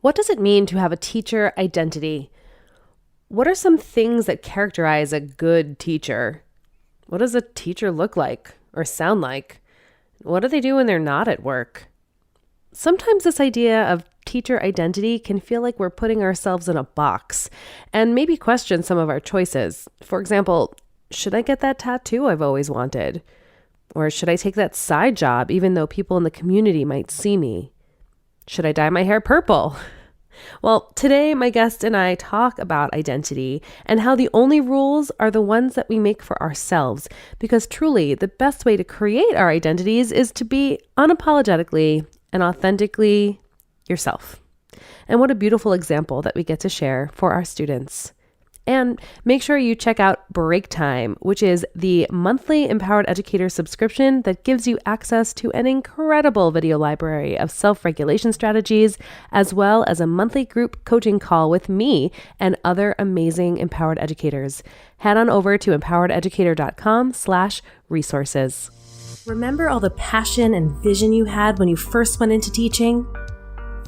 What does it mean to have a teacher identity? What are some things that characterize a good teacher? What does a teacher look like or sound like? What do they do when they're not at work? Sometimes this idea of teacher identity can feel like we're putting ourselves in a box and maybe question some of our choices. For example, should I get that tattoo I've always wanted? Or should I take that side job even though people in the community might see me? Should I dye my hair purple? Well, today my guest and I talk about identity and how the only rules are the ones that we make for ourselves, because truly the best way to create our identities is to be unapologetically and authentically yourself. And what a beautiful example that we get to share for our students. And make sure you check out Break Time, which is the monthly Empowered Educator subscription that gives you access to an incredible video library of self-regulation strategies, as well as a monthly group coaching call with me and other amazing empowered educators. Head on over to empowerededucator.com/resources. Remember all the passion and vision you had when you first went into teaching?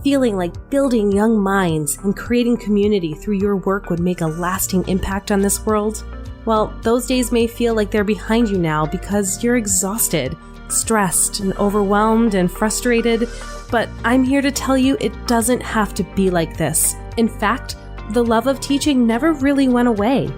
Feeling like building young minds and creating community through your work would make a lasting impact on this world? Well, those days may feel like they're behind you now because you're exhausted, stressed, and overwhelmed and frustrated, but I'm here to tell you it doesn't have to be like this. In fact, the love of teaching never really went away,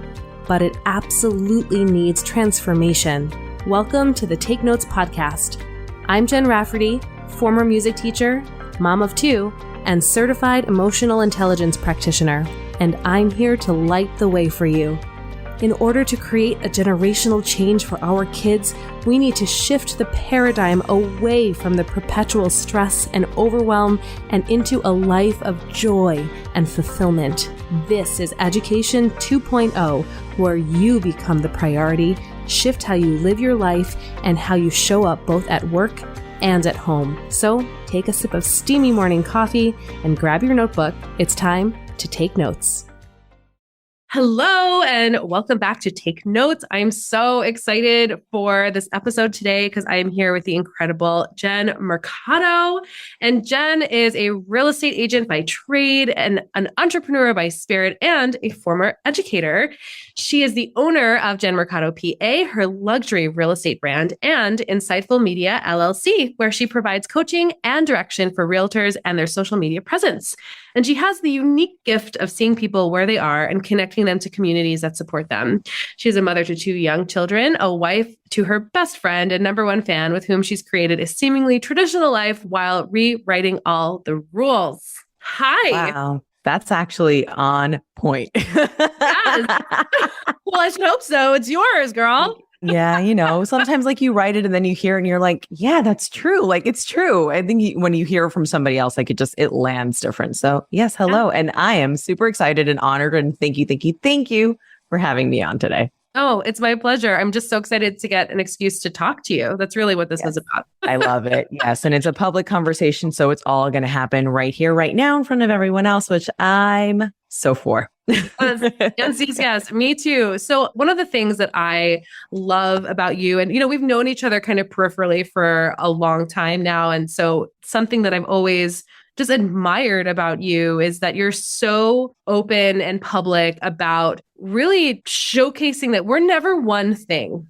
but it absolutely needs transformation. Welcome to the Take Notes podcast. I'm Jen Rafferty, former music teacher, mom of two, and certified emotional intelligence practitioner, and I'm here to light the way for you. In order to create a generational change for our kids, we need to shift the paradigm away from the perpetual stress and overwhelm and into a life of joy and fulfillment. This is Education 2.0, where you become the priority, shift how you live your life, and how you show up both at work and at home. So take a sip of steamy morning coffee and grab your notebook. It's time to take notes. Hello, and welcome back to Take Notes. I'm so excited for this episode today because I am here with the incredible Jenn Mercado. And Jen is a real estate agent by trade and an entrepreneur by spirit and a former educator. She is the owner of Jenn Mercado PA, her luxury real estate brand, and Insightful Media LLC, where she provides coaching and direction for realtors and their social media presence. And she has the unique gift of seeing people where they are and connecting them to communities that support them. She's a mother to two young children, a wife to her best friend and number one fan with whom she's created a seemingly traditional life while rewriting all the rules. Hi. Wow. That's actually on point. Yes. Well, I should hope so. It's yours, girl. Yeah, sometimes like you write it and then you hear it and you're like, yeah, that's true. Like it's true. I think when you hear from somebody else, like it lands different. So yes, hello. And I am super excited and honored and thank you for having me on today. Oh, it's my pleasure. I'm just so excited to get an excuse to talk to you. That's really what this is about. I love it. Yes. And it's a public conversation. So it's all going to happen right here, right now in front of everyone else, which I'm so for. Yes, me too. So one of the things that I love about you, and we've known each other kind of peripherally for a long time now. And so something that I've always just admired about you is that you're so open and public about really showcasing that we're never one thing.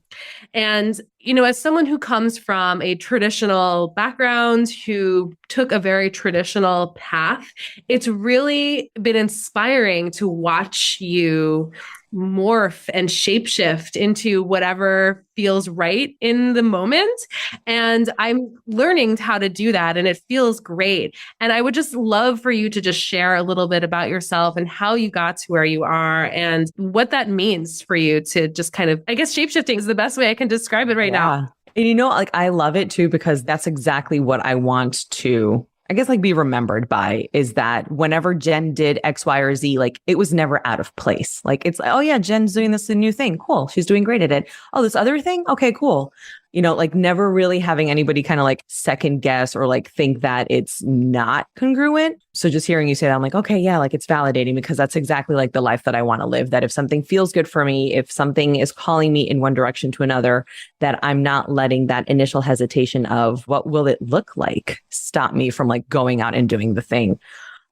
And, as someone who comes from a traditional background, who took a very traditional path, it's really been inspiring to watch you morph and shapeshift into whatever feels right in the moment. And I'm learning how to do that, and it feels great. And I would just love for you to just share a little bit about yourself and how you got to where you are and what that means for you to just kind of, I guess, shapeshifting is the best way I can describe it right now. And I love it too, because that's exactly what I want to, I guess, be remembered by, is that whenever Jen did X, Y, or Z, it was never out of place. It's oh yeah, Jen's doing this new thing. Cool. She's doing great at it. Oh, this other thing. Okay, cool. Never really having anybody kind of second guess or think that it's not congruent. So just hearing you say that, I'm like, okay, yeah, it's validating, because that's exactly the life that I want to live. That if something feels good for me, if something is calling me in one direction to another, that I'm not letting that initial hesitation of what will it look like stop me from going out and doing the thing.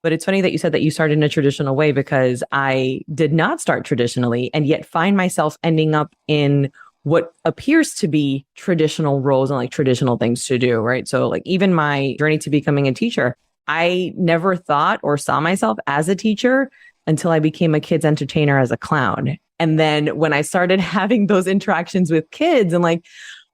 But it's funny that you said that you started in a traditional way, because I did not start traditionally and yet find myself ending up in what appears to be traditional roles and like traditional things to do, right? So like even my journey to becoming a teacher, I never thought or saw myself as a teacher until I became a kids entertainer as a clown. And then when I started having those interactions with kids and like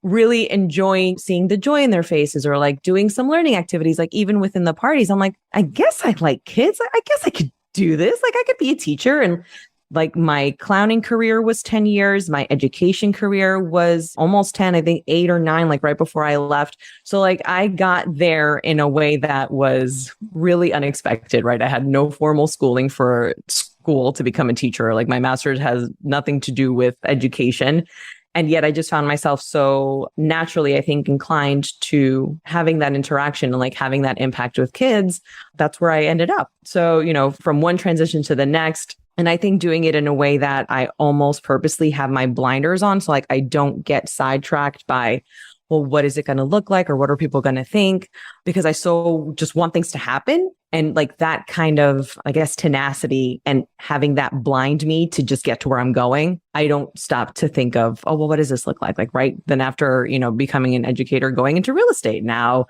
really enjoying seeing the joy in their faces or like doing some learning activities, like even within the parties, I'm like, I guess I like kids. I guess I could do this. Like I could be a teacher. And like my clowning career was 10 years. My education career was almost 10, I think 8 or 9, like right before I left. So like I got there in a way that was really unexpected, right? I had no formal schooling for school to become a teacher. Like my master's has nothing to do with education. And yet I just found myself so naturally, I think, inclined to having that interaction and like having that impact with kids. That's where I ended up. So, you know, from one transition to the next. And I think doing it in a way that I almost purposely have my blinders on. So like I don't get sidetracked by, well, what is it going to look like? Or what are people going to think? Because I so just want things to happen. And like that kind of, I guess, tenacity and having that blind me to just get to where I'm going. I don't stop to think of, oh, well, what does this look like? Like, right. Then after, you know, becoming an educator, going into real estate now,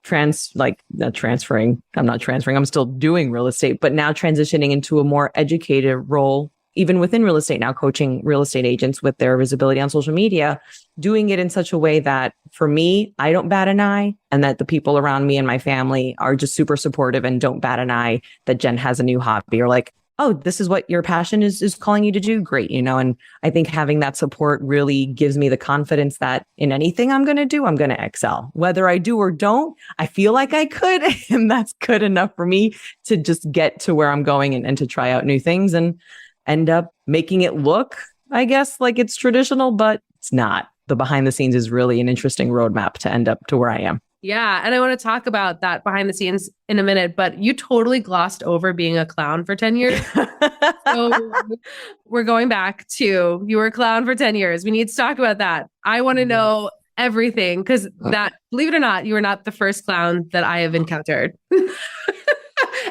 I'm not transferring. I'm still doing real estate, but now transitioning into a more educated role, even within real estate, now coaching real estate agents with their visibility on social media, doing it in such a way that for me, I don't bat an eye, and that the people around me and my family are just super supportive and don't bat an eye that Jen has a new hobby, or like, oh, this is what your passion is calling you to do. Great. You know, and I think having that support really gives me the confidence that in anything I'm going to do, I'm going to excel. Whether I do or don't, I feel like I could. And that's good enough for me to just get to where I'm going and to try out new things and end up making it look, I guess, like it's traditional, but it's not. The behind the scenes is really an interesting roadmap to end up to where I am. Yeah. And I want to talk about that behind the scenes in a minute, but you totally glossed over being a clown for 10 years. So we're going back to, you were a clown for 10 years. We need to talk about that. I want to know everything, because that, believe it or not, you were not the first clown that I have encountered.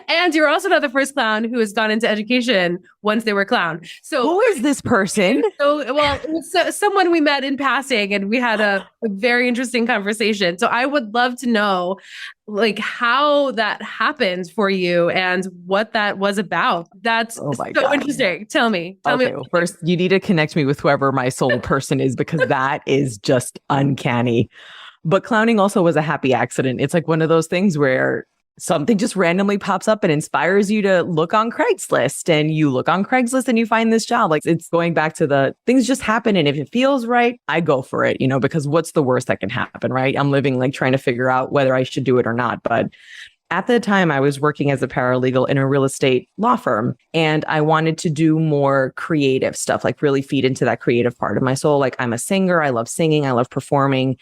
And you're also not the first clown who has gone into education once they were a clown. So who is this person? So, well, it was someone we met in passing and we had a very interesting conversation. So I would love to know like how that happened for you and what that was about. That's so interesting. Tell me. Well, first, you need to connect me with whoever my soul person is, because that is just uncanny. But clowning also was a happy accident. It's like one of those things where something just randomly pops up and inspires you to look on Craigslist, and you look on Craigslist and you find this job. Like it's going back to the things just happen. And if it feels right, I go for it, you know, because what's the worst that can happen, right? I'm living like trying to figure out whether I should do it or not. But at the time I was working as a paralegal in a real estate law firm, and I wanted to do more creative stuff, like really feed into that creative part of my soul. Like I'm a singer. I love singing. I love performing.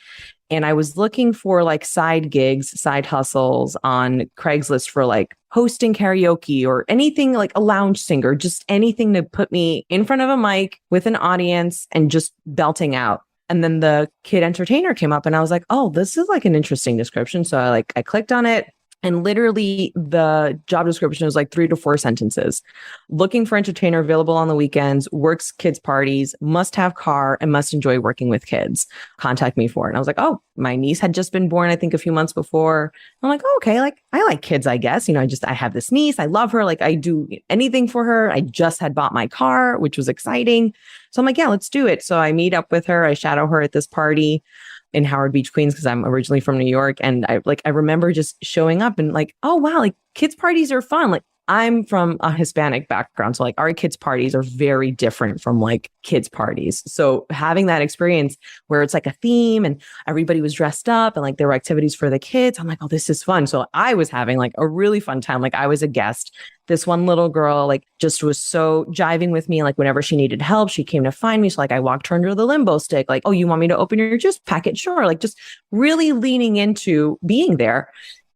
And I was looking for like side gigs, side hustles on Craigslist for like hosting karaoke or anything, like a lounge singer, just anything to put me in front of a mic with an audience and just belting out. And then the kid entertainer came up and I was like, oh, this is like an interesting description. So I clicked on it. And literally the job description was like 3 to 4 sentences. Looking for entertainer, available on the weekends, works kids parties, must have car, and must enjoy working with kids. Contact me for it. And I was like, oh, my niece had just been born, I think a few months before. I'm like, oh, okay, like I like kids, I guess. You know, I have this niece. I love her. Like I do anything for her. I just had bought my car, which was exciting. So I'm like, yeah, let's do it. So I meet up with her. I shadow her at this party in Howard Beach, Queens, because I'm originally from New York. And I remember just showing up and like, oh, wow, like kids parties are fun. Like I'm from a Hispanic background. So like our kids parties are very different from like kids parties. So having that experience where it's like a theme and everybody was dressed up and like there were activities for the kids, I'm like, oh, this is fun. So I was having like a really fun time. Like I was a guest. This one little girl like just was so jiving with me. Like whenever she needed help, she came to find me. So like I walked her under the limbo stick. Like, oh, you want me to open your juice packet? Sure. Like just really leaning into being there.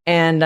And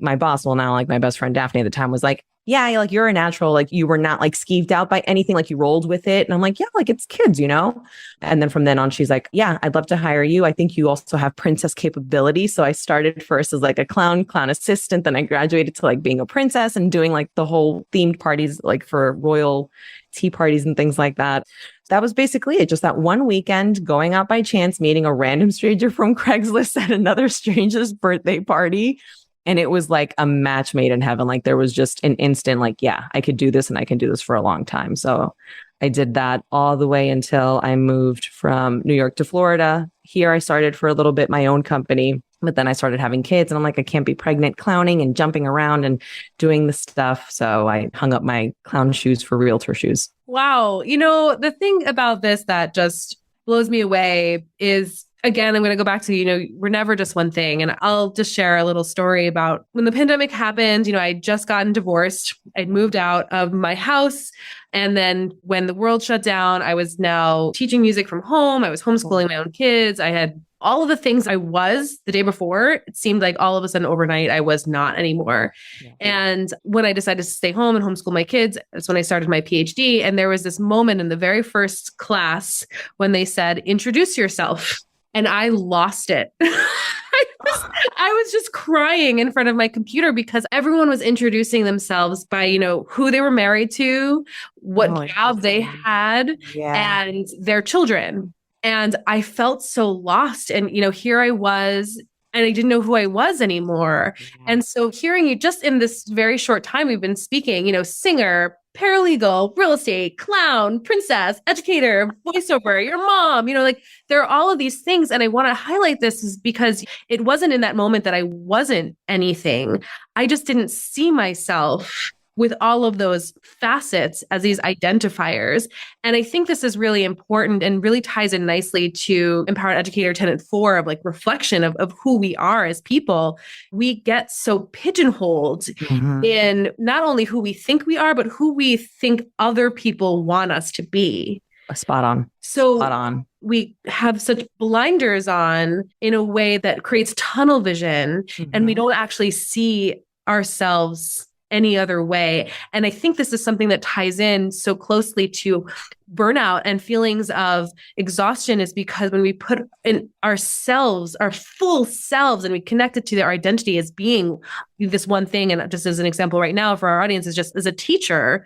my boss, well now like my best friend Daphne at the time was like, yeah, like you're a natural, like you were not like skeeved out by anything, like you rolled with it. And I'm like, yeah, like it's kids, you know? And then from then on, she's like, yeah, I'd love to hire you. I think you also have princess capability. So I started first as like a clown assistant. Then I graduated to like being a princess and doing like the whole themed parties, like for royal tea parties and things like that. That was basically it. Just that one weekend going out by chance, meeting a random stranger from Craigslist at another stranger's birthday party. And it was like a match made in heaven. Like there was just an instant, like, yeah, I could do this and I can do this for a long time. So I did that all the way until I moved from New York to Florida. Here I started for a little bit my own company, but then I started having kids and I'm like, I can't be pregnant clowning and jumping around and doing the stuff. So I hung up my clown shoes for realtor shoes. Wow. You know, the thing about this that just blows me away is, again, I'm going to go back to, you know, we're never just one thing. And I'll just share a little story about when the pandemic happened. You know, I had just gotten divorced. I'd moved out of my house. And then when the world shut down, I was now teaching music from home. I was homeschooling my own kids. I had all of the things I was the day before. It seemed like all of a sudden overnight, I was not anymore. Yeah. And when I decided to stay home and homeschool my kids, that's when I started my PhD. And there was this moment in the very first class when they said, introduce yourself. And I lost it. I was just crying in front of my computer because everyone was introducing themselves by, you know, who they were married to, what job they had, and their children. And I felt so lost. And, you know, here I was, and I didn't know who I was anymore. And so hearing you just in this very short time we've been speaking, you know, singer, paralegal, real estate, clown, princess, educator, voiceover, your mom, you know, like there are all of these things. And I want to highlight this is because it wasn't in that moment that I wasn't anything. I just didn't see myself with all of those facets as these identifiers. And I think this is really important and really ties in nicely to Empowered Educator Tenet 4 of like reflection of who we are as people. We get so pigeonholed in not only who we think we are, but who we think other people want us to be. Spot on. So Spot on. We have such blinders on in a way that creates tunnel vision, and we don't actually see ourselves any other way. And I think this is something that ties in so closely to burnout and feelings of exhaustion, is because when we put in ourselves, our full selves, and we connect it to our identity as being this one thing. And just as an example right now for our audience is just as a teacher,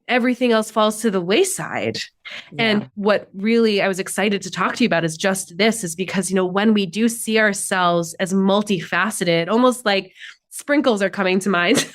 everything else falls to the wayside. And what really I was excited to talk to you about is just this, is because, you know, when we do see ourselves as multifaceted, almost like sprinkles are coming to mind.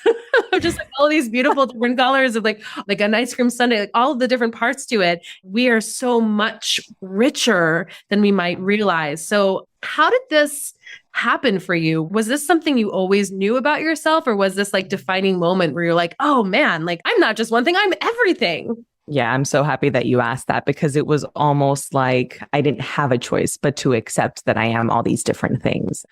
Just like all these beautiful different colors of like an ice cream sundae, like all of the different parts to it. We are so much richer than we might realize. So how did this happen for you? Was this something you always knew about yourself, or was this like defining moment where you're like, oh man, like I'm not just one thing, I'm everything? Yeah, I'm so happy that you asked that, because it was almost like I didn't have a choice but to accept that I am all these different things.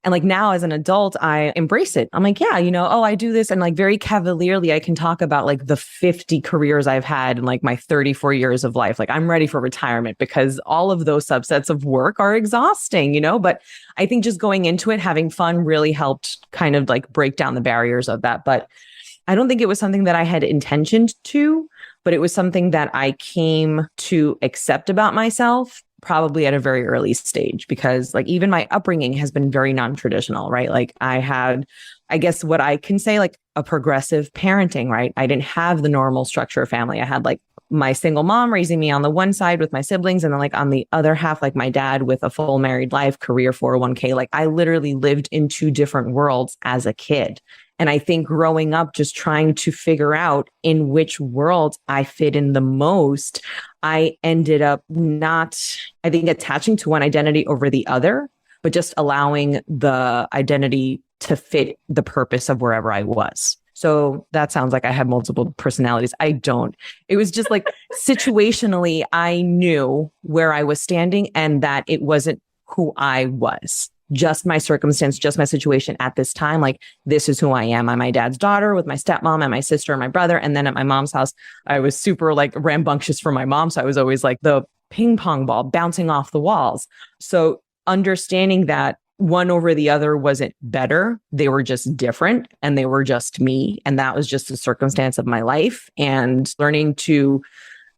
And like now as an adult, I embrace it. I'm like, yeah, you know, oh, I do this. And like very cavalierly, I can talk about like the 50 careers I've had in like my 34 years of life. Like I'm ready for retirement because all of those subsets of work are exhausting, you know, but I think just going into it, having fun really helped kind of like break down the barriers of that. But I don't think it was something that I had intentioned to, but it was something that I came to accept about myself probably at a very early stage, because like even my upbringing has been very non-traditional, right? Like I had, I guess what I can say, like a progressive parenting, right? I didn't have the normal structure of family. I had like my single mom raising me on the one side with my siblings, and then like on the other half, like my dad with a full married life, career, 401k. Like I literally lived in two different worlds as a kid. And I think growing up, just trying to figure out in which world I fit in the most, I ended up not, I think, attaching to one identity over the other, but just allowing the identity to fit the purpose of wherever I was. So that sounds like I had multiple personalities. I don't. It was just like situationally, I knew where I was standing and that it wasn't who I was. Just my circumstance, just my situation at this time. Like, this is who I am. I'm my dad's daughter with my stepmom and my sister and my brother. And then at my mom's house, I was super like rambunctious for my mom. So I was always like the ping pong ball bouncing off the walls. So understanding that one over the other wasn't better. They were just different and they were just me. And that was just the circumstance of my life, and learning to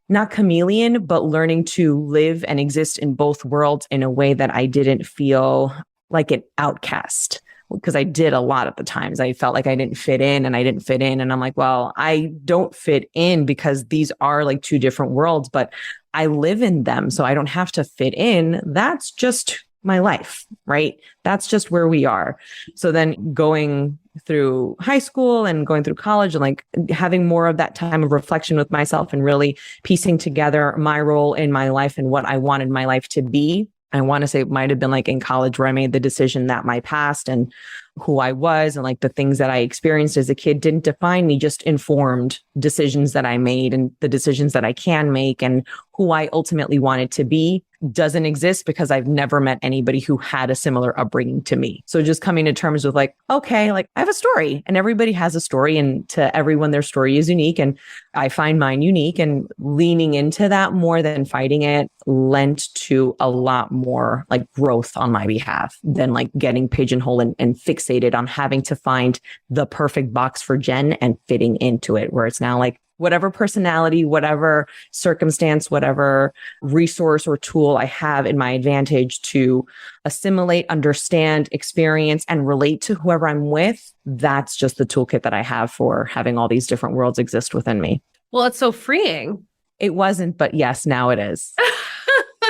not chameleon, but learning to live and exist in both worlds in a way that I didn't feel like an outcast. Because I did a lot of the times. I felt like I didn't fit in and I didn't fit in. And I'm like, well, I don't fit in because these are like two different worlds, but I live in them. So I don't have to fit in. That's just my life, right? That's just where we are. So then going through high school and going through college and like having more of that time of reflection with myself and really piecing together my role in my life and what I wanted my life to be. I want to say it might have been like in college where I made the decision that my past and who I was and like the things that I experienced as a kid didn't define me, just informed decisions that I made and the decisions that I can make, and who I ultimately wanted to be doesn't exist because I've never met anybody who had a similar upbringing to me. So just coming to terms with like, okay, like I have a story and everybody has a story, and to everyone, their story is unique. And I find mine unique, and leaning into that more than fighting it lent to a lot more like growth on my behalf than like getting pigeonholed and fixated on having to find the perfect box for Jen and fitting into it, where it's now like, whatever personality, whatever circumstance, whatever resource or tool I have in my advantage to assimilate, understand, experience, and relate to whoever I'm with, that's just the toolkit that I have for having all these different worlds exist within me. Well, it's so freeing. It wasn't, but yes, now it is.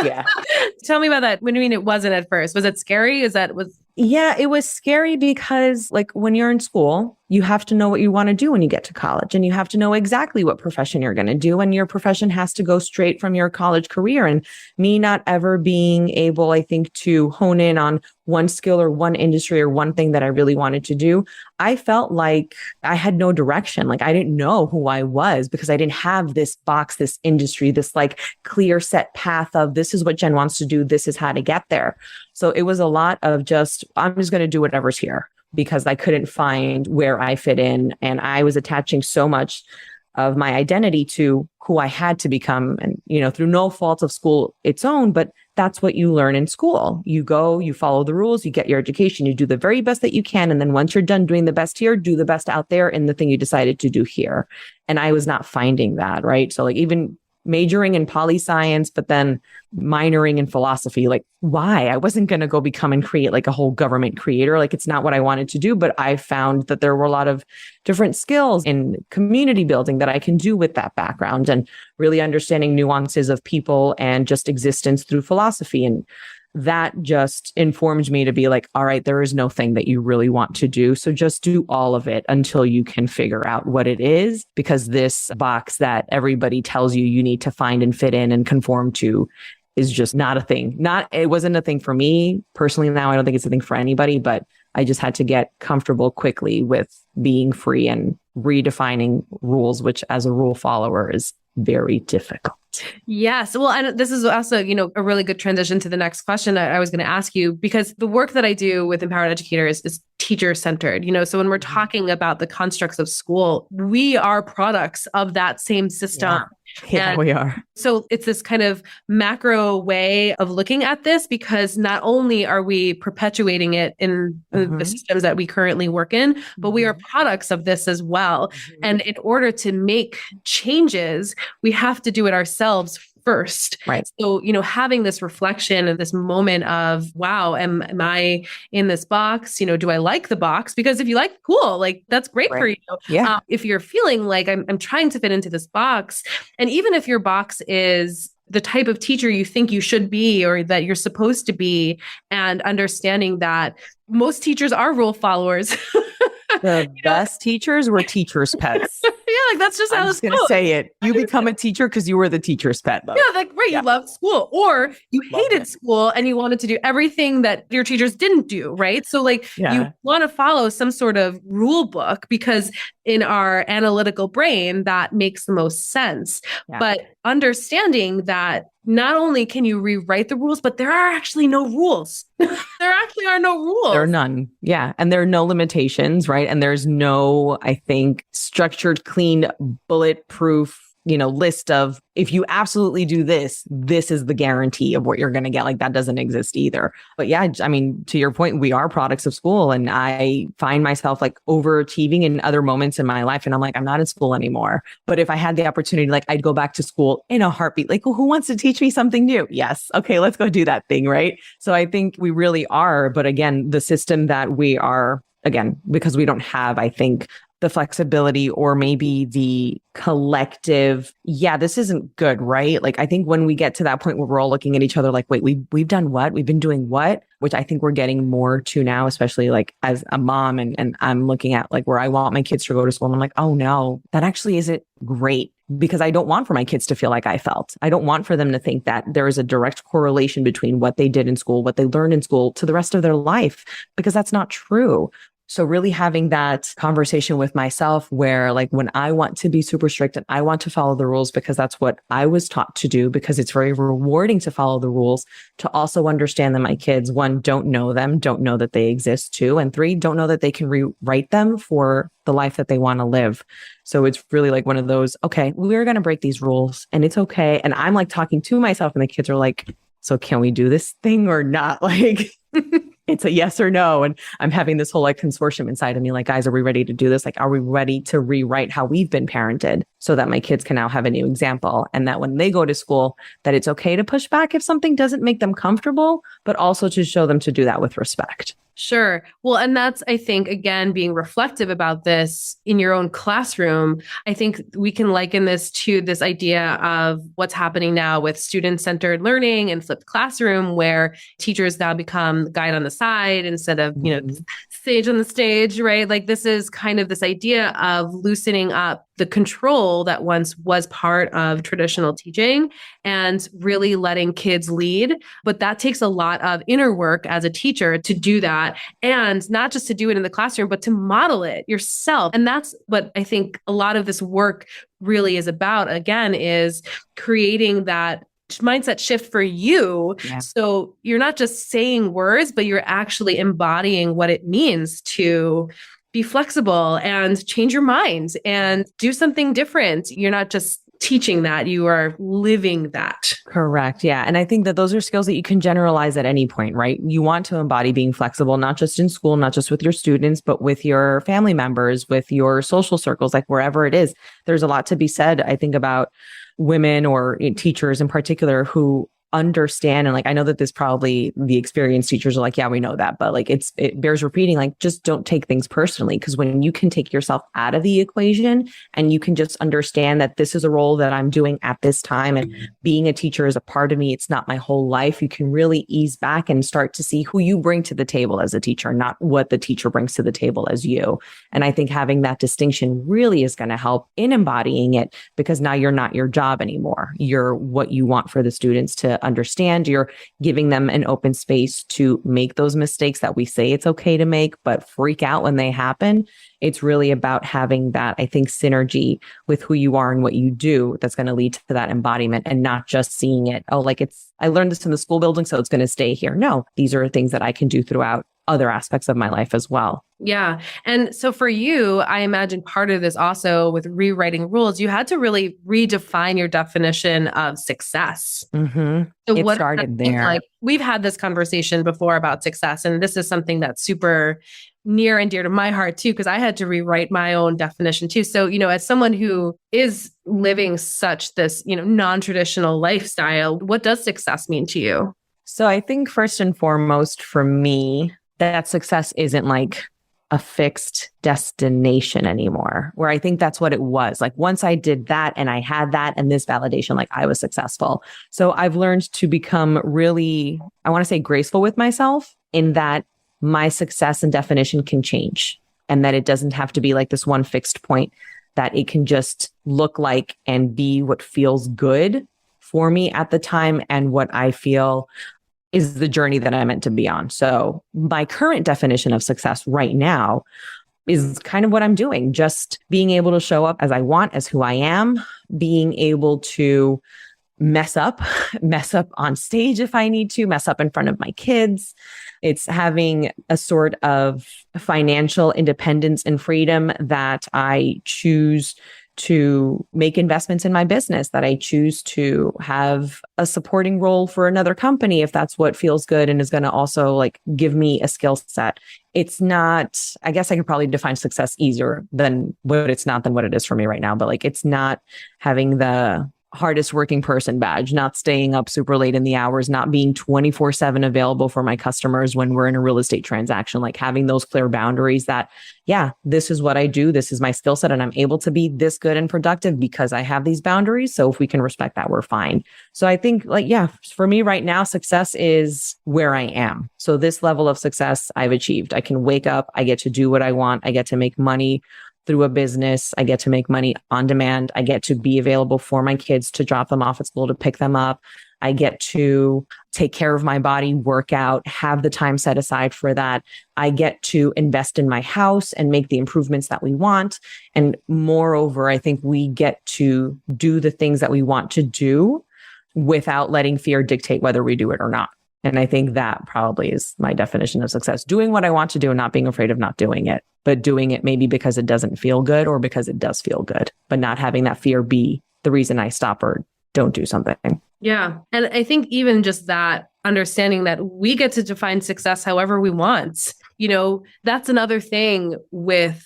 Yeah. Tell me about that. What do you mean it wasn't at first? Was it scary? Yeah, it was scary because like when you're in school, you have to know what you want to do when you get to college, and you have to know exactly what profession you're going to do. And your profession has to go straight from your college career. And me not ever being able, I think, to hone in on one skill or one industry or one thing that I really wanted to do, I felt like I had no direction. Like I didn't know who I was because I didn't have this box, this industry, this like clear set path of this is what Jen wants to do. This is how to get there. So it was a lot of just, I'm just going to do whatever's here, because I couldn't find where I fit in. And I was attaching so much of my identity to who I had to become. And, you know, through no fault of school its own, but that's what you learn in school. You go, you follow the rules, you get your education, you do the very best that you can. And then once you're done doing the best here, do the best out there in the thing you decided to do here. And I was not finding that, right? So like even majoring in poli science, but then minoring in philosophy. Like, why? I wasn't going to go become and create like a whole government creator. Like, it's not what I wanted to do. But I found that there were a lot of different skills in community building that I can do with that background, and really understanding nuances of people and just existence through philosophy. And that just informed me to be like, all right, there is no thing that you really want to do. So just do all of it until you can figure out what it is, because this box that everybody tells you need to find and fit in and conform to is just not a thing. It wasn't a thing for me personally. Now I don't think it's a thing for anybody, but I just had to get comfortable quickly with being free and redefining rules, which as a rule follower is very difficult. Yes. Well, and this is also, a really good transition to the next question I was going to ask you, because the work that I do with Empowered Educators is teacher-centered, so when we're talking about the constructs of school, we are products of that same system. Yeah, we are. So it's this kind of macro way of looking at this, because not only are we perpetuating it in the systems that we currently work in, but we are products of this as well. And in order to make changes, we have to do it ourselves first. Right. So, having this reflection and this moment of, wow, am I in this box? Do I like the box? Because if you like, cool, like that's great for you. Yeah. If you're feeling like I'm trying to fit into this box, and even if your box is the type of teacher you think you should be or that you're supposed to be, and understanding that most teachers are rule followers. The best teachers were teachers' pets. Like that's just how I'm just going to say it. You become a teacher because you were the teacher's pet, though. Yeah, like, right. Yeah. You loved school, or you hated school and you wanted to do everything that your teachers didn't do, right? So like you want to follow some sort of rule book, because in our analytical brain, that makes the most sense. Yeah. But understanding that not only can you rewrite the rules, but there are actually no rules. There actually are no rules. There are none. Yeah. And there are no limitations, right? And there's no, I think, structured, clean, bulletproof list of, if you absolutely do this, this is the guarantee of what you're going to get. Like that doesn't exist either. But yeah, I mean, to your point, we are products of school, and I find myself like overachieving in other moments in my life. And I'm like, I'm not in school anymore. But if I had the opportunity, like I'd go back to school in a heartbeat. Like, well, who wants to teach me something new? Yes. Okay, let's go do that thing. Right. So I think we really are. But again, the system that we are, again, because we don't have, I think, the flexibility or maybe the collective, yeah, this isn't good, right? Like, I think when we get to that point where we're all looking at each other like, wait, we've done what? We've been doing what? Which I think we're getting more to now, especially like as a mom, and I'm looking at like where I want my kids to go to school. And I'm like, oh no, that actually isn't great, because I don't want for my kids to feel like I felt. I don't want for them to think that there is a direct correlation between what they did in school, what they learned in school to the rest of their life, because that's not true. So really having that conversation with myself where like when I want to be super strict and I want to follow the rules because that's what I was taught to do, because it's very rewarding to follow the rules, to also understand that my kids, one, don't know them, don't know that they exist, two, and three, don't know that they can rewrite them for the life that they want to live. So it's really like one of those, okay, we're going to break these rules and it's okay. And I'm like talking to myself and the kids are like, so can we do this thing or not? Like, it's a yes or no. And I'm having this whole like consortium inside of me, like, guys, are we ready to do this? Like, are we ready to rewrite how we've been parented so that my kids can now have a new example? And that when they go to school, that it's okay to push back if something doesn't make them comfortable, but also to show them to do that with respect. Sure. Well, and that's, I think, again, being reflective about this in your own classroom. I think we can liken this to this idea of what's happening now with student-centered learning and flipped classroom, where teachers now become guide on the side instead of, sage on the stage, right? Like this is kind of this idea of loosening up the control that once was part of traditional teaching and really letting kids lead. But that takes a lot of inner work as a teacher to do that. And not just to do it in the classroom, but to model it yourself. And that's what I think a lot of this work really is about, again, is creating that mindset shift for you. Yeah. So you're not just saying words, but you're actually embodying what it means to be flexible and change your mind and do something different. You're not just teaching that, you are living that. Correct. Yeah. And I think that those are skills that you can generalize at any point, right? You want to embody being flexible, not just in school, not just with your students, but with your family members, with your social circles, like wherever it is. There's a lot to be said, I think, about women or teachers in particular who understand. And like, I know that this probably the experienced teachers are like, yeah, we know that, but like, it bears repeating, like, just don't take things personally. Because when you can take yourself out of the equation and you can just understand that this is a role that I'm doing at this time and being a teacher is a part of me, it's not my whole life, you can really ease back and start to see who you bring to the table as a teacher, not what the teacher brings to the table as you. And I think having that distinction really is going to help in embodying it, because now you're not your job anymore. You're what you want for the students to understand. You're giving them an open space to make those mistakes that we say it's okay to make, but freak out when they happen. It's really about having that, I think, synergy with who you are and what you do that's going to lead to that embodiment, and not just seeing it, oh, like I learned this in the school building, so it's going to stay here. No, these are things that I can do throughout other aspects of my life as well. Yeah. And so for you, I imagine part of this also with rewriting rules, you had to really redefine your definition of success. Mm-hmm. So it started there. Like, we've had this conversation before about success, and this is something that's super near and dear to my heart too, because I had to rewrite my own definition too. So, as someone who is living such this, non-traditional lifestyle, what does success mean to you? So I think first and foremost for me, that success isn't like a fixed destination anymore, where I think that's what it was. Like once I did that and I had that and this validation, like I was successful. So I've learned to become really, I want to say, graceful with myself, in that my success and definition can change, and that it doesn't have to be like this one fixed point, that it can just look like and be what feels good for me at the time and what I feel is the journey that I'm meant to be on. So my current definition of success right now is kind of what I'm doing. Just being able to show up as I want, as who I am, being able to mess up on stage if I need to, mess up in front of my kids. It's having a sort of financial independence and freedom that I choose to make investments in my business, that I choose to have a supporting role for another company if that's what feels good and is going to also like give me a skill set. It's not, I guess I could probably define success easier than what it's not than what it is for me right now, but like it's not having the hardest working person badge, not staying up super late in the hours, not being 24/7 available for my customers when we're in a real estate transaction, like having those clear boundaries that, yeah, this is what I do. This is my skill set and I'm able to be this good and productive because I have these boundaries. So if we can respect that, we're fine. So I think like, yeah, for me right now, success is where I am. So this level of success I've achieved. I can wake up, I get to do what I want. I get to make money through a business. I get to make money on demand. I get to be available for my kids to drop them off at school, to pick them up. I get to take care of my body, work out, have the time set aside for that. I get to invest in my house and make the improvements that we want. And moreover, I think we get to do the things that we want to do without letting fear dictate whether we do it or not. And I think that probably is my definition of success. Doing what I want to do and not being afraid of not doing it, but doing it maybe because it doesn't feel good or because it does feel good, but not having that fear be the reason I stop or don't do something. Yeah. And I think even just that understanding that we get to define success however we want, you know, that's another thing with,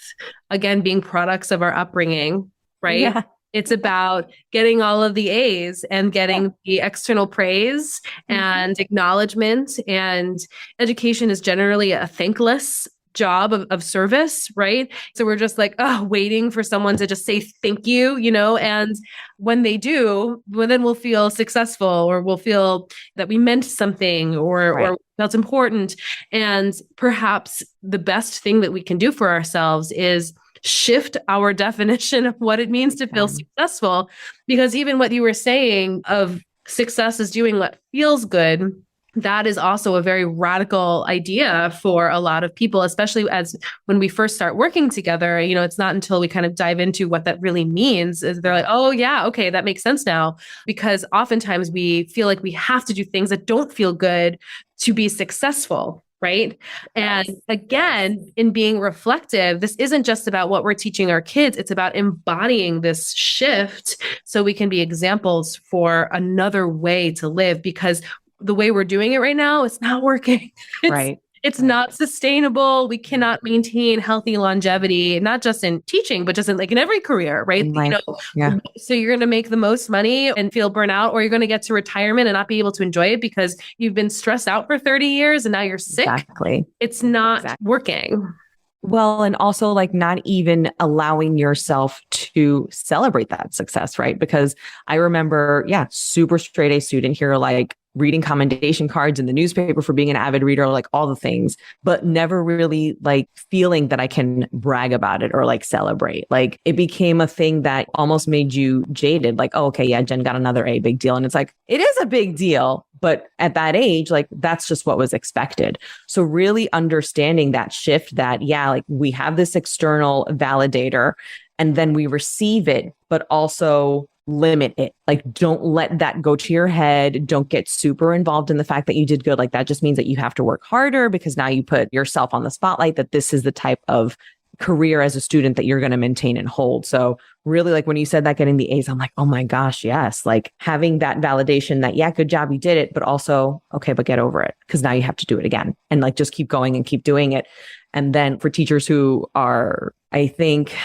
again, being products of our upbringing, right? Yeah. It's about getting all of the A's and getting the external praise and acknowledgement. And education is generally a thankless job of service, right? So we're just like, waiting for someone to just say thank you, you know, and when they do, well, then we'll feel successful or we'll feel that we meant something or that's important. And perhaps the best thing that we can do for ourselves is shift our definition of what it means to feel successful. Because even what you were saying of success is doing what feels good, that is also a very radical idea for a lot of people, especially as when we first start working together. You know, it's not until we kind of dive into what that really means is they're like, oh yeah, okay, that makes sense now. Because oftentimes we feel like we have to do things that don't feel good to be successful. Right. And again, in being reflective, this isn't just about what we're teaching our kids. It's about embodying this shift so we can be examples for another way to live, because the way we're doing it right now, it's not working. It's not sustainable. We cannot maintain healthy longevity, not just in teaching, but just in like in every career, right? You know, so you're going to make the most money and feel burnout, or you're going to get to retirement and not be able to enjoy it because you've been stressed out for 30 years and now you're sick. It's not working. Well, and also like not even allowing yourself to celebrate that success, right? Because I remember, super straight A student here, like reading commendation cards in the newspaper for being an avid reader, like all the things, but never really like feeling that I can brag about it or like celebrate. Like it became a thing that almost made you jaded. Like, oh, okay, yeah, Jen got another A, big deal. And it's like, it is a big deal. But at that age, like that's just what was expected. So really understanding that shift that, like we have this external validator and then we receive it, but also limit it. Like, don't let that go to your head. Don't get super involved in the fact that you did good. Like that just means that you have to work harder because now you put yourself on the spotlight, that this is the type of career as a student that you're going to maintain and hold. So really, like when you said that, getting the A's, I'm like, oh my gosh, yes. Like having that validation that, good job, you did it, but also, okay, but get over it because now you have to do it again and like just keep going and keep doing it. And then for teachers who are, I think,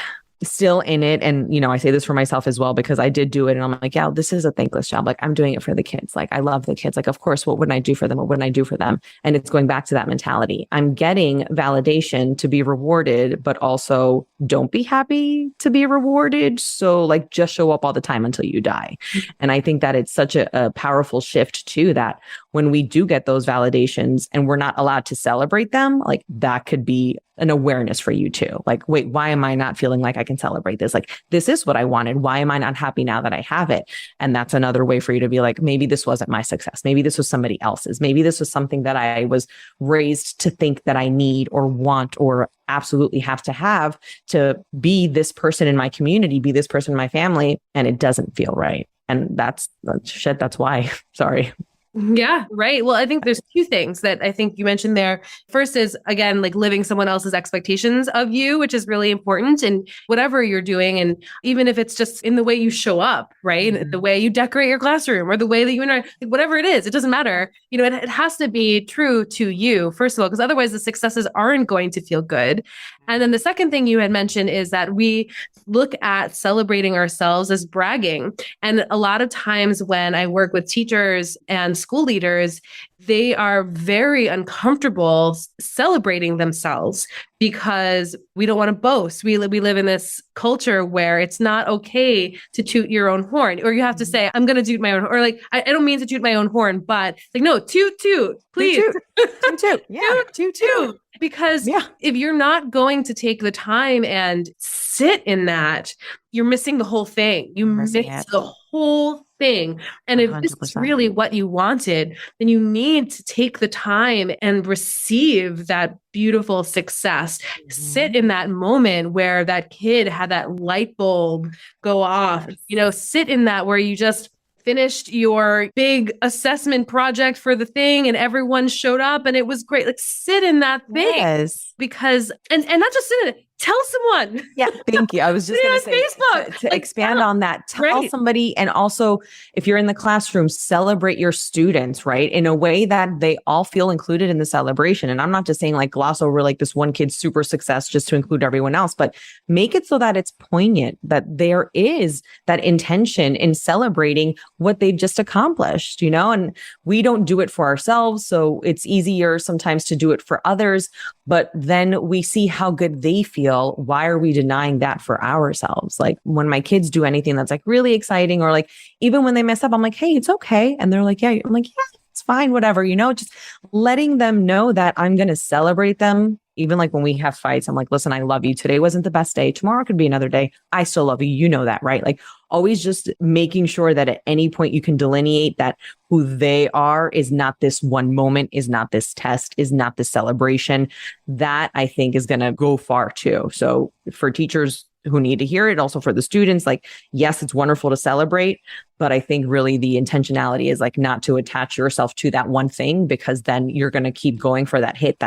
still in it. And, you know, I say this for myself as well, because I did do it. And I'm like, this is a thankless job. Like I'm doing it for the kids. Like I love the kids. Like, of course, what wouldn't I do for them? What wouldn't I do for them? And it's going back to that mentality. I'm getting validation to be rewarded, but also don't be happy to be rewarded. So like just show up all the time until you die. And I think that it's such a powerful shift too, that when we do get those validations and we're not allowed to celebrate them, like that could be an awareness for you too. Like, wait, why am I not feeling like I can celebrate this? Like, this is what I wanted. Why am I not happy now that I have it? And that's another way for you to be like, maybe this wasn't my success. Maybe this was somebody else's. Maybe this was something that I was raised to think that I need or want or absolutely have to be this person in my community, be this person in my family. And it doesn't feel right. And that's why. Sorry. Yeah, right. Well, I think there's two things that I think you mentioned there. First is, again, like living someone else's expectations of you, which is really important in whatever you're doing. And even if it's just in the way you show up, right? Mhm. The way you decorate your classroom or the way that you interact, whatever it is, it doesn't matter. It has to be true to you, first of all, because otherwise the successes aren't going to feel good. And then the second thing you had mentioned is that we look at celebrating ourselves as bragging. And a lot of times when I work with teachers and school leaders, they are very uncomfortable celebrating themselves because we don't want to boast. We live in this culture where it's not okay to toot your own horn, or you have to say, I'm going to toot my own, or like, I don't mean to toot my own horn, but like, no, toot, please. Toot, toot, toot. Yeah, toot, toot. Because if you're not going to take the time and sit in that, you're missing the whole thing. You miss the whole thing. And if this is really what you wanted, then you need to take the time and receive that beautiful success. Mm-hmm. Sit in that moment where that kid had that light bulb go off, sit in that where you just finished your big assessment project for the thing and everyone showed up and it was great. Like sit in that thing because, and not just sit in it, tell someone. Yeah. Thank you. I was just going to say Facebook. To expand on that, tell somebody. And also if you're in the classroom, celebrate your students, right? In a way that they all feel included in the celebration. And I'm not just saying like gloss over like this one kid's super success just to include everyone else, but make it so that it's poignant, that there is that intention in celebrating what they've just accomplished, and we don't do it for ourselves. So it's easier sometimes to do it for others, but then we see how good they feel. Why are we denying that for ourselves? Like when my kids do anything that's like really exciting, or like even when they mess up, I'm like, hey, it's okay. And they're like, yeah, I'm like, yeah, it's fine, whatever, just letting them know that I'm going to celebrate them. Even like when we have fights, I'm like, listen, I love you. Today wasn't the best day. Tomorrow could be another day. I still love you. You know that, right? Like always just making sure that at any point you can delineate that who they are is not this one moment, is not this test, is not this celebration. That I think is going to go far too. So for teachers who need to hear it, also for the students, like, yes, it's wonderful to celebrate, but I think really the intentionality is like not to attach yourself to that one thing, because then you're going to keep going for that hit.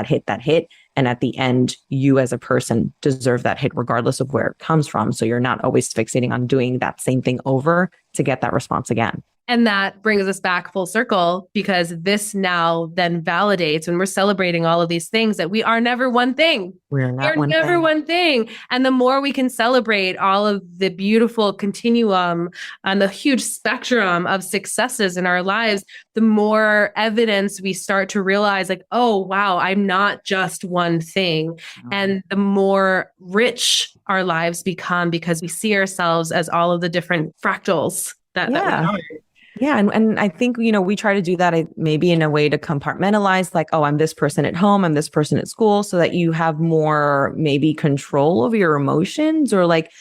And at the end, you as a person deserve that hit regardless of where it comes from. So you're not always fixating on doing that same thing over to get that response again. And that brings us back full circle, because this now then validates when we're celebrating all of these things that we are never one thing. We're never one thing. And the more we can celebrate all of the beautiful continuum and the huge spectrum of successes in our lives, the more evidence we start to realize like, oh, wow, I'm not just one thing. Mm-hmm. And the more rich our lives become because we see ourselves as all of the different fractals that we are. Yeah. And I think, we try to do that maybe in a way to compartmentalize, like, oh, I'm this person at home, I'm this person at school, so that you have more maybe control over your emotions, or like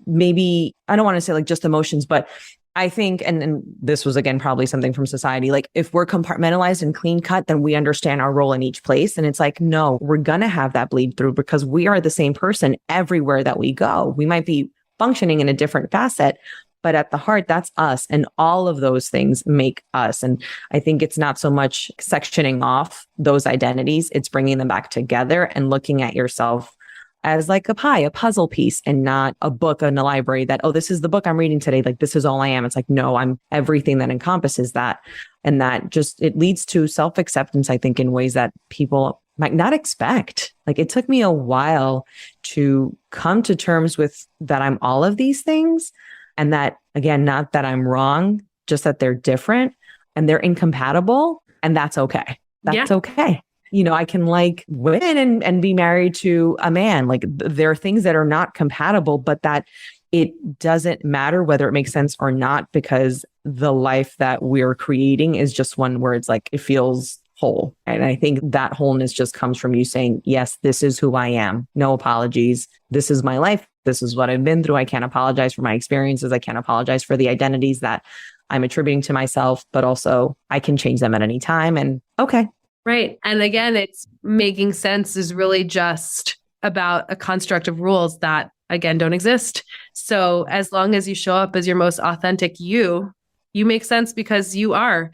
maybe, I don't want to say like just emotions, but I think, and this was again, probably something from society, like if we're compartmentalized and clean cut, then we understand our role in each place. And it's like, no, we're going to have that bleed through because we are the same person everywhere that we go. We might be functioning in a different facet, but at the heart, that's us. And all of those things make us. And I think it's not so much sectioning off those identities. It's bringing them back together and looking at yourself as like a pie, a puzzle piece, and not a book in the library that, oh, this is the book I'm reading today. Like, this is all I am. It's like, no, I'm everything that encompasses that. And that just, it leads to self-acceptance, I think, in ways that people might not expect. Like, it took me a while to come to terms with that I'm all of these things. And that, again, not that I'm wrong, just that they're different and they're incompatible. And that's okay. That's okay. I can like women and be married to a man. Like there are things that are not compatible, but that it doesn't matter whether it makes sense or not, because the life that we're creating is just one where it's like, it feels whole. And I think that wholeness just comes from you saying, yes, this is who I am. No apologies. This is my life. This is what I've been through. I can't apologize for my experiences. I can't apologize for the identities that I'm attributing to myself, but also I can change them at any time. And okay. Right. And again, it's making sense is really just about a construct of rules that, again, don't exist. So as long as you show up as your most authentic you make sense because you are.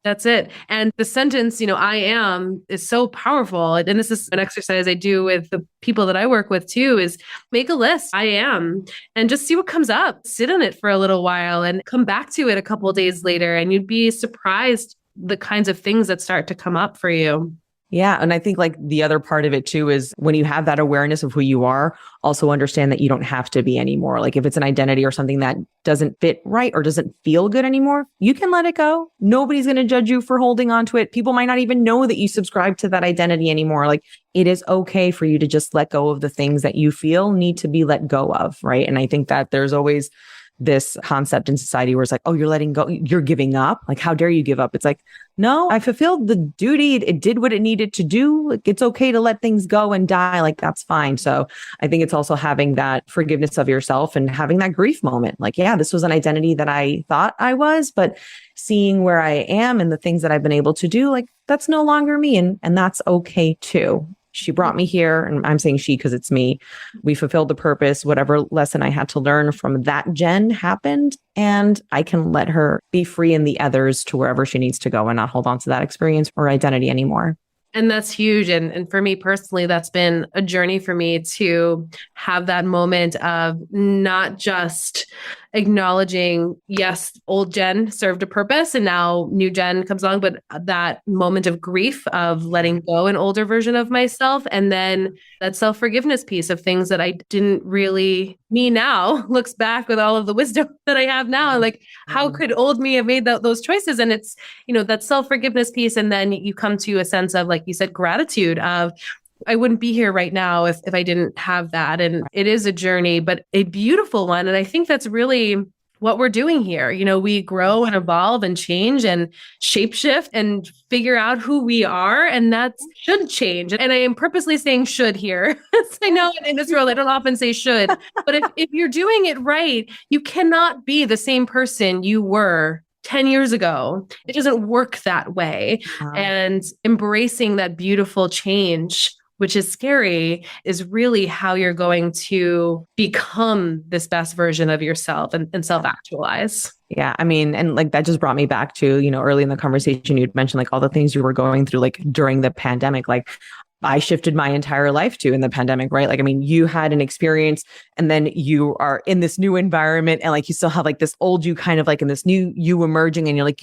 That's it. And the sentence, I am is so powerful. And this is an exercise I do with the people that I work with too, is make a list. I am, and just see what comes up. Sit on it for a little while and come back to it a couple of days later. And you'd be surprised the kinds of things that start to come up for you. Yeah. And I think like the other part of it too is when you have that awareness of who you are, also understand that you don't have to be anymore. Like if it's an identity or something that doesn't fit right or doesn't feel good anymore, you can let it go. Nobody's going to judge you for holding on to it. People might not even know that you subscribe to that identity anymore. Like it is okay for you to just let go of the things that you feel need to be let go of. Right. And I think that there's always this concept in society where it's like, oh, you're letting go, you're giving up. Like, how dare you give up? It's like, no, I fulfilled the duty. It did what it needed to do. Like, it's okay to let things go and die. Like, that's fine. So I think it's also having that forgiveness of yourself and having that grief moment. Like, yeah, this was an identity that I thought I was, but seeing where I am and the things that I've been able to do, like, that's no longer me. And that's okay too. She brought me here, and I'm saying she because it's me. We fulfilled the purpose. Whatever lesson I had to learn from that Jen happened, and I can let her be free in the others to wherever she needs to go and not hold on to that experience or identity anymore. And that's huge. And for me personally, that's been a journey for me to have that moment of not just acknowledging, yes, old Jen served a purpose and now new Jen comes along, but that moment of grief of letting go an older version of myself. And then that self-forgiveness piece of things that I didn't really, me now looks back with all of the wisdom that I have now. Like, how could old me have made those choices? And it's, that self-forgiveness piece. And then you come to a sense of, like you said, gratitude of, I wouldn't be here right now if I didn't have that. And it is a journey, but a beautiful one. And I think that's really what we're doing here. We grow and evolve and change and shapeshift and figure out who we are. And that should change. And I am purposely saying should here. I know in this world, I don't often say should, but if you're doing it right, you cannot be the same person you were 10 years ago. It doesn't work that way. And embracing that beautiful change, which is scary, is really how you're going to become this best version of yourself and self-actualize. Yeah. I mean, and like that just brought me back to, early in the conversation, you'd mentioned like all the things you were going through, like during the pandemic, like I shifted my entire life to in the pandemic, right? Like, I mean, you had an experience and then you are in this new environment and like, you still have like this old you kind of like in this new you emerging and you're like,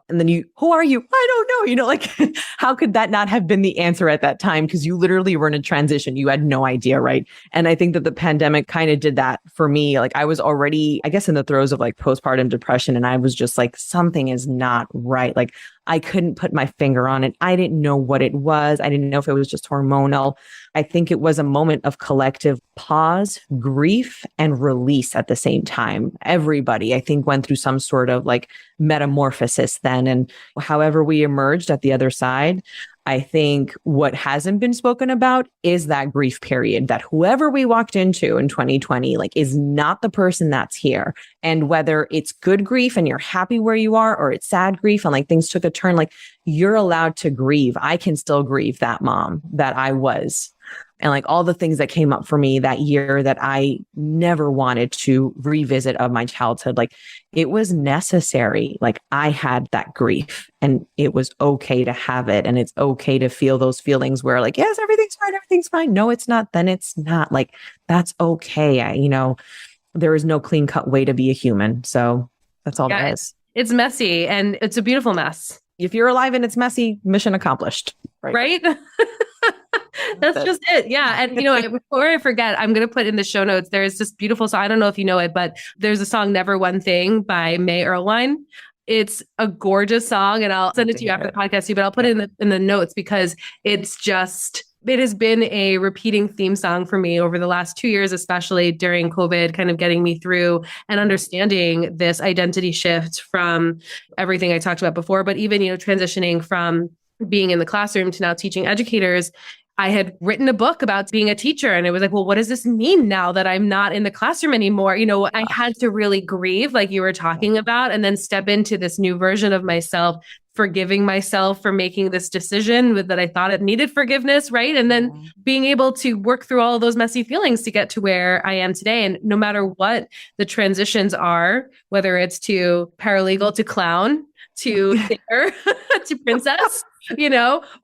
and then who are you? I don't know, like how could that not have been the answer at that time? Because you literally were in a transition. You had no idea, right? And I think that the pandemic kind of did that for me. Like I was already, I guess, in the throes of like postpartum depression. And I was just like, something is not right. Like I couldn't put my finger on it. I didn't know what it was. I didn't know if it was just hormonal. I think it was a moment of collective pause, grief, and release at the same time. Everybody, I think, went through some sort of like metamorphosis then. And however we emerged at the other side, I think what hasn't been spoken about is that grief period, that whoever we walked into in 2020, like is not the person that's here. And whether it's good grief and you're happy where you are, or it's sad grief and like things took a turn, like you're allowed to grieve. I can still grieve that mom that I was. And like all the things that came up for me that year that I never wanted to revisit of my childhood, like it was necessary. Like I had that grief and it was okay to have it. And it's okay to feel those feelings where like, yes, everything's fine. Everything's fine. No, it's not. Then it's not. Like, that's okay. There is no clean cut way to be a human. So that's all there is. It's messy and it's a beautiful mess. If you're alive and it's messy, mission accomplished. Right? That's just it. Yeah. And before I forget, I'm going to put in the show notes, there's this beautiful song. I don't know if you know it, but there's a song, Never One Thing by May Erlewine. It's a gorgeous song and I'll send it to you after the podcast too, but I'll put it in the notes because it has been a repeating theme song for me over the last 2 years, especially during COVID, kind of getting me through and understanding this identity shift from everything I talked about before, but even, transitioning from being in the classroom to now teaching educators. I had written a book about being a teacher and it was like, well, what does this mean now that I'm not in the classroom anymore? I had to really grieve like you were talking about and then step into this new version of myself, forgiving myself for making this decision that I thought it needed forgiveness, right? And then being able to work through all of those messy feelings to get to where I am today. And no matter what the transitions are, whether it's to paralegal to clown, to there to princess,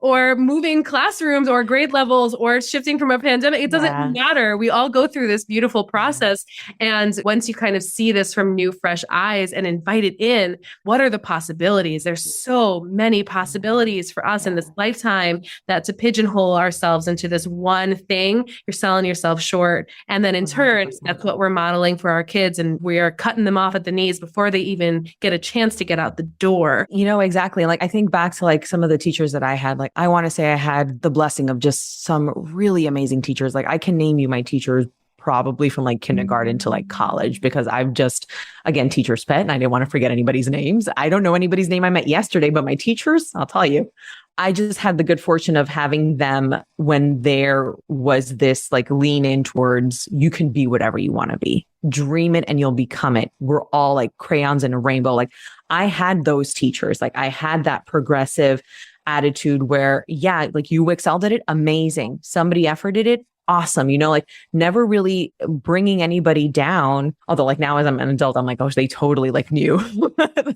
or moving classrooms or grade levels or shifting from a pandemic. It doesn't matter. We all go through this beautiful process. And once you kind of see this from new, fresh eyes and invite it in, what are the possibilities? There's so many possibilities for us in this lifetime that to pigeonhole ourselves into this one thing, you're selling yourself short. And then in turn, that's what we're modeling for our kids. And we are cutting them off at the knees before they even get a chance to get out the door. Exactly. Like I think back to like some of the teachers that I had, like I want to say I had the blessing of just some really amazing teachers. Like I can name you my teachers probably from like kindergarten to like college, because I've just, again, teacher's pet, and I didn't want to forget anybody's names. I don't know anybody's name I met yesterday, but my teachers, I'll tell you. I just had the good fortune of having them when there was this like lean in towards you can be whatever you want to be. Dream it and you'll become it. We're all like crayons in a rainbow. Like I had those teachers. Like I had that progressive attitude where, yeah, like you excelled at it. Amazing. Somebody efforted it. Awesome. Like never really bringing anybody down. Although like now as I'm an adult, I'm like, oh, they totally like knew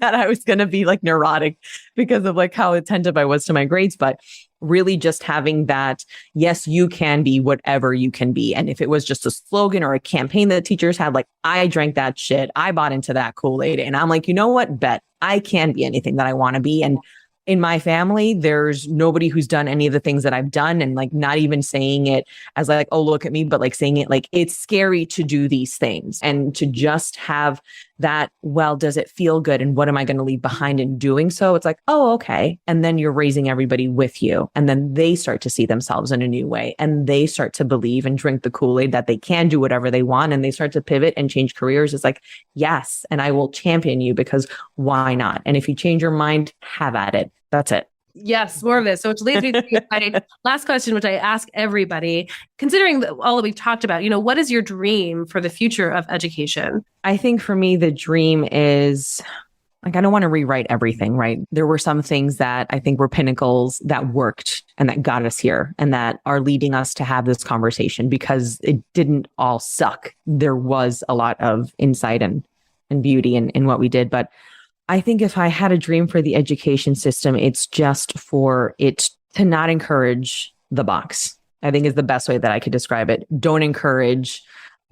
that I was going to be like neurotic because of like how attentive I was to my grades. But really just having that, yes, you can be whatever you can be. And if it was just a slogan or a campaign that teachers had, like I drank that shit. I bought into that Kool-Aid. And I'm like, you know what? Bet I can be anything that I want to be. And in my family, there's nobody who's done any of the things that I've done, and like not even saying it as like, oh, look at me, but like saying it like it's scary to do these things and to just have that, well, does it feel good? And what am I going to leave behind in doing so? It's like, oh, okay. And then you're raising everybody with you. And then they start to see themselves in a new way, and they start to believe and drink the Kool-Aid that they can do whatever they want. And they start to pivot and change careers. It's like, yes. And I will champion you because why not? And if you change your mind, have at it. That's it. Yes, more of this. So which leads me to my last question, which I ask everybody, considering all that we've talked about, what is your dream for the future of education? I think for me, the dream is like, I don't want to rewrite everything, right? There were some things that I think were pinnacles that worked and that got us here and that are leading us to have this conversation because it didn't all suck. There was a lot of insight and beauty in what we did. But I think if I had a dream for the education system, it's just for it to not encourage the box, I think is the best way that I could describe it. Don't encourage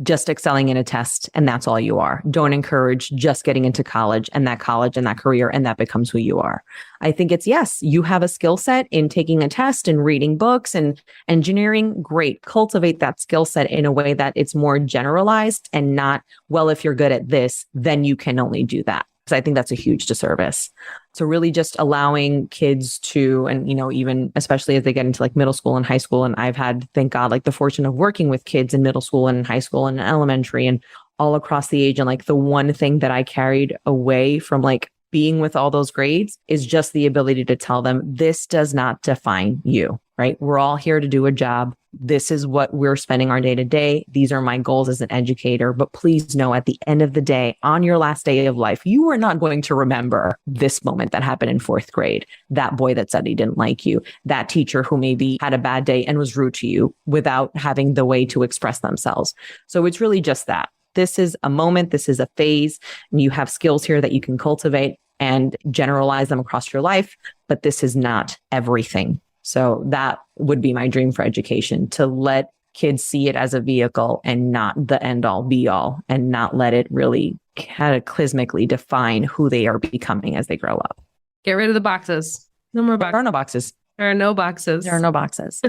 just excelling in a test and that's all you are. Don't encourage just getting into college and that career and that becomes who you are. I think it's, yes, you have a skill set in taking a test and reading books and engineering. Great. Cultivate that skill set in a way that it's more generalized and not, well, if you're good at this, then you can only do that. Because I think that's a huge disservice. So really just allowing kids to, and, even especially as they get into like middle school and high school. And I've had, thank God, like the fortune of working with kids in middle school and high school and elementary and all across the age. And like the one thing that I carried away from like being with all those grades is just the ability to tell them, this does not define you, right? We're all here to do a job. This is what we're spending our day to day. These are my goals as an educator. But please know at the end of the day, on your last day of life, you are not going to remember this moment that happened in fourth grade. That boy that said he didn't like you, that teacher who maybe had a bad day and was rude to you without having the way to express themselves. So it's really just that. This is a moment. This is a phase. And you have skills here that you can cultivate and generalize them across your life. But this is not everything. So that would be my dream for education, to let kids see it as a vehicle and not the end all be all, and not let it really cataclysmically define who they are becoming as they grow up. Get rid of the boxes. No more boxes. There are no boxes. There are no boxes. There are no boxes.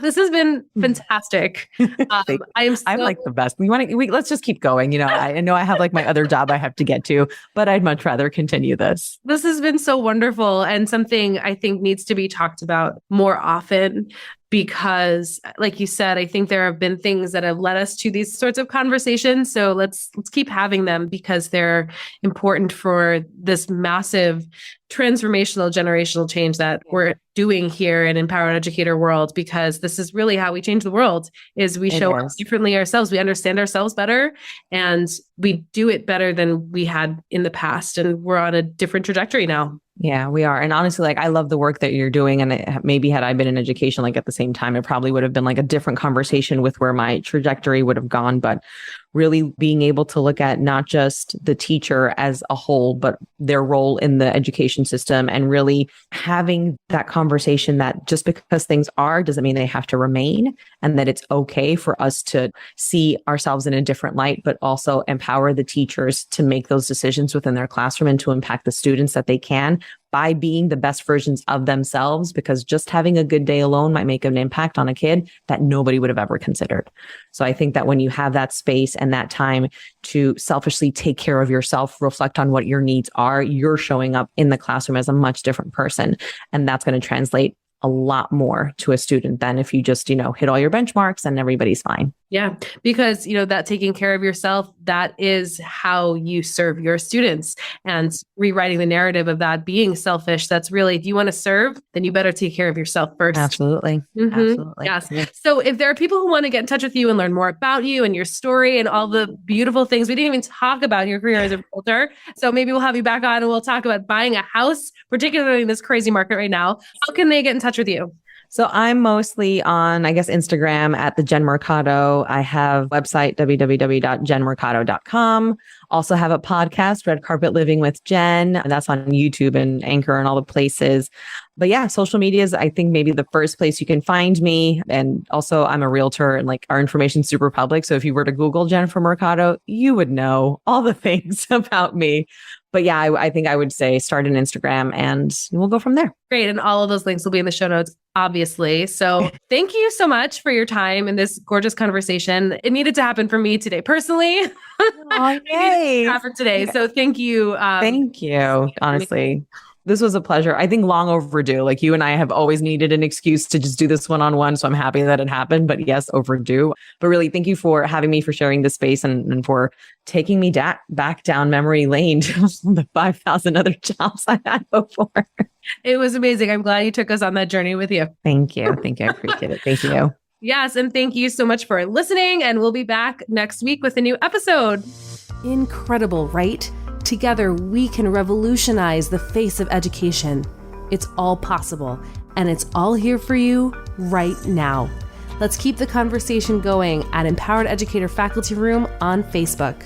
This has been fantastic. I'm like the best. Let's just keep going. I know I have like my other job I have to get to, but I'd much rather continue this. This has been so wonderful and something I think needs to be talked about more often. Because like you said, I think there have been things that have led us to these sorts of conversations. So let's keep having them because they're important for this massive transformational generational change that we're doing here in Empowered Educator world, because this is really how we change the world, is we show up differently ourselves. We understand ourselves better and we do it better than we had in the past. And we're on a different trajectory now. Yeah, we are. And honestly, like I love the work that you're doing. And maybe had I been in education, like at the same time, it probably would have been like a different conversation with where my trajectory would have gone. But really being able to look at not just the teacher as a whole, but their role in the education system, and really having that conversation that just because things are doesn't mean they have to remain, and that it's okay for us to see ourselves in a different light, but also empower the teachers to make those decisions within their classroom and to impact the students that they can by being the best versions of themselves, because just having a good day alone might make an impact on a kid that nobody would have ever considered. So I think that when you have that space and that time to selfishly take care of yourself, reflect on what your needs are, you're showing up in the classroom as a much different person. And that's going to translate a lot more to a student than if you just, hit all your benchmarks and everybody's fine. Yeah, because, that taking care of yourself, that is how you serve your students, and rewriting the narrative of that being selfish. That's really, if you want to serve, then you better take care of yourself first. Absolutely. Mm-hmm. Absolutely. Yes. So if there are people who want to get in touch with you and learn more about you and your story and all the beautiful things, we didn't even talk about your career as a realtor. So maybe we'll have you back on and we'll talk about buying a house, particularly in this crazy market right now. How can they get in touch with you? So I'm mostly on, Instagram at the Jenn Mercado. I have a website, www.jenmercado.com. Also have a podcast, Red Carpet Living with Jen. That's on YouTube and Anchor and all the places. But yeah, social media is, I think, maybe the first place you can find me. And also I'm a realtor, and our information's super public. So if you were to Google Jennifer Mercado, you would know all the things about me. But yeah, I think I would say start an Instagram and we'll go from there. Great. And all of those links will be in the show notes, obviously. So thank you so much for your time in this gorgeous conversation. It needed to happen for me today, personally. Oh, yay. Happen today. So thank you. Thank you. Honestly, this was a pleasure. I think long overdue. You and I have always needed an excuse to just do this one-on-one. So I'm happy that it happened, but yes, overdue. But really, thank you for having me, for sharing this space, and for taking me back down memory lane to the 5,000 other jobs I had before. It was amazing. I'm glad you took us on that journey with you. Thank you. I appreciate it. Thank you. Yes. And thank you so much for listening. And we'll be back next week with a new episode. Incredible, right? Together, we can revolutionize the face of education. It's all possible, and it's all here for you right now. Let's keep the conversation going at Empowered Educator Faculty Room on Facebook.